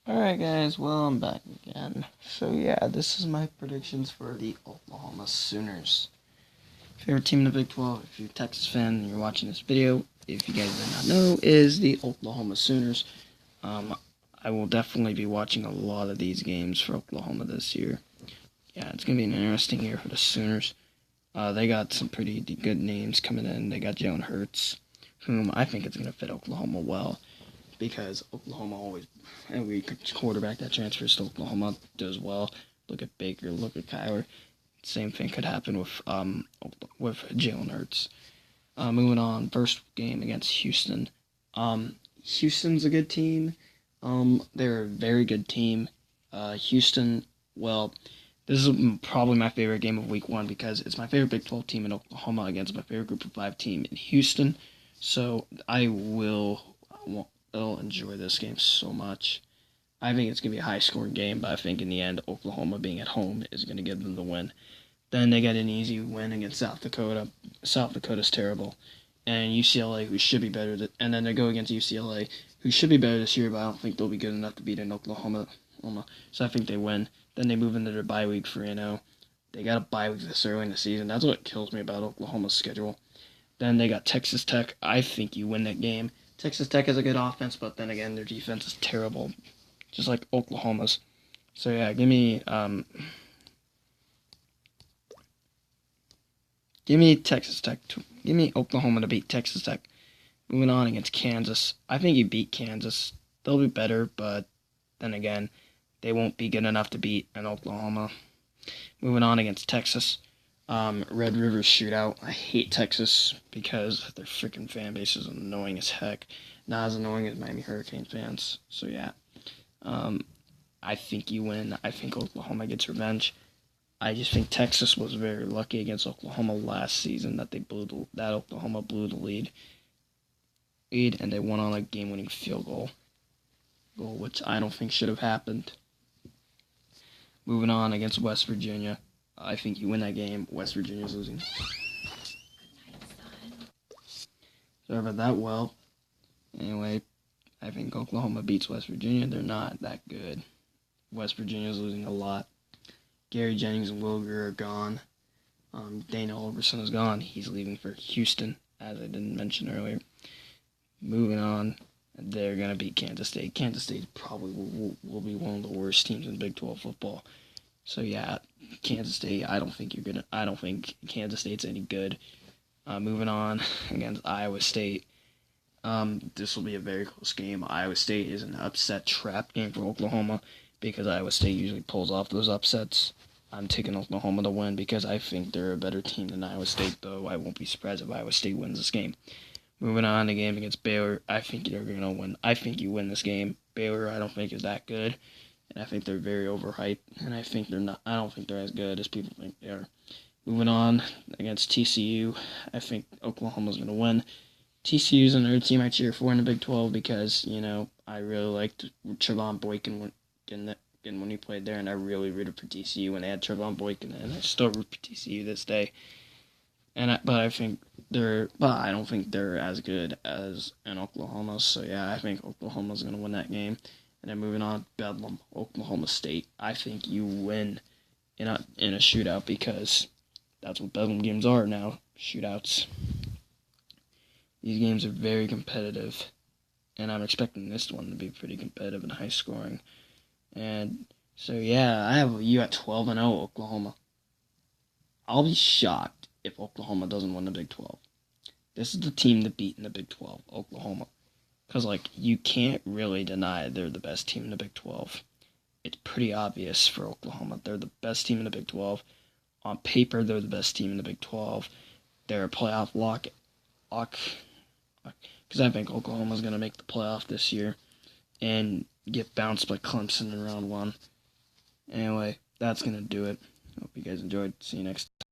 Alright guys, well I'm back again. So yeah, this is my predictions for the Oklahoma Sooners. Favorite team in the Big 12, if you're a Texas fan and you're watching this video, if you guys did not know, is the Oklahoma Sooners. I will definitely be watching a lot of these games for Oklahoma this year. Yeah, it's going to be an interesting year for the Sooners. They got some pretty good names coming in. They got Jalen Hurts, whom I think is going to fit Oklahoma well, because Oklahoma always, every quarterback that transfers to Oklahoma does well. Look at Baker, look at Kyler. Same thing could happen with Jalen Hurts. Moving on, first game against Houston. Houston's a good team. They're a very good team. Houston, well, this is probably my favorite game of Week 1 because it's my favorite Big 12 team in Oklahoma against my favorite Group of 5 team in Houston. So I will enjoy this game so much. I think it's going to be a high-scoring game, but I think in the end, Oklahoma being at home is going to give them the win. Then they get an easy win against South Dakota. South Dakota's terrible. And UCLA, who should be better. And then they go against UCLA, who should be better this year, but I don't think they'll be good enough to beat an Oklahoma. So I think they win. Then they move into their bye week for, they got a bye week this early in the season. That's what kills me about Oklahoma's schedule. Then they got Texas Tech. I think you win that game. Texas Tech has a good offense, but then again, their defense is terrible, just like Oklahoma's. So yeah, give me Texas Tech. Give me Oklahoma to beat Texas Tech. Moving on against Kansas. I think you beat Kansas. They'll be better, but then again, they won't be good enough to beat an Oklahoma. Moving on against Texas. Red River Shootout. I hate Texas because their freaking fan base is annoying as heck. Not as annoying as Miami Hurricane fans. So yeah. I think you win. I think Oklahoma gets revenge. I just think Texas was very lucky against Oklahoma last season that Oklahoma blew the lead, and they won on a game-winning field goal, which I don't think should have happened. Moving on against West Virginia. I think you win that game. West Virginia's losing. Sorry about that. Well, anyway, I think Oklahoma beats West Virginia. They're not that good. West Virginia's losing a lot. Gary Jennings and Will Grier are gone. Dana Holgorsen is gone. He's leaving for Houston, as I didn't mention earlier. Moving on, they're going to beat Kansas State. Kansas State probably will be one of the worst teams in Big 12 football. So yeah, Kansas State, I don't think Kansas State's any good. Moving on against Iowa State. This will be a very close game. Iowa State is an upset trap game for Oklahoma because Iowa State usually pulls off those upsets. I'm taking Oklahoma to win because I think they're a better team than Iowa State, though I won't be surprised if Iowa State wins this game. Moving on, the game against Baylor, I think you're going to win. I think you win this game. Baylor, I don't think is that good, and I think they're very overhyped, and I don't think they're as good as people think they are. Moving on, against TCU, I think Oklahoma's going to win. TCU's another team I cheer for in the Big 12 because, I really liked Trevon Boykin when he played there, and I really rooted for TCU when they had Trevon Boykin, and I still root for TCU this day. But I don't think they're as good as in Oklahoma. So yeah, I think Oklahoma's gonna win that game. And then moving on, Bedlam, Oklahoma State. I think you win in a shootout because that's what Bedlam games are now, shootouts. These games are very competitive, and I'm expecting this one to be pretty competitive and high scoring. And so yeah, I have you at 12-0 Oklahoma. I'll be shocked if Oklahoma doesn't win the Big 12. This is the team to beat in the Big 12, Oklahoma. Because, you can't really deny they're the best team in the Big 12. It's pretty obvious for Oklahoma. They're the best team in the Big 12. On paper, they're the best team in the Big 12. They're a playoff lock. Because I think Oklahoma's going to make the playoff this year and get bounced by Clemson in round 1. Anyway, that's going to do it. Hope you guys enjoyed. See you next time.